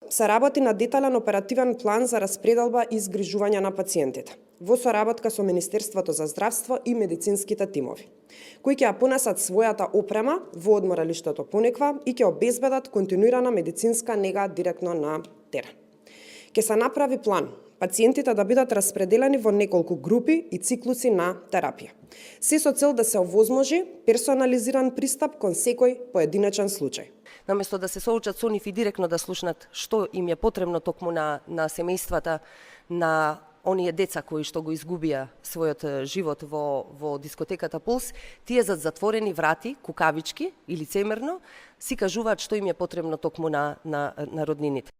се работи на детален оперативен план за распределба и згрижување на пациентите, во соработка со Министерството за здравство и медицинските тимови, кои ќе ја понесат својата опрема во одморалиштето Понеква и ќе обезбедат континуирана медицинска нега директно на терен. Ќе се направи план пациентите да бидат распределени во неколку групи и циклуси на терапија, се со цел да се овозможи персонализиран пристап кон секој поединечен случај. Наместо да се соочат со нив и директно да слушнат што им е потребно токму на семејствата, на оние деца кои што го изгубија својот живот во дискотеката Пулс, тие зад затворени врати, кукавички и лицемерно, си кажуваат што им е потребно токму на роднините.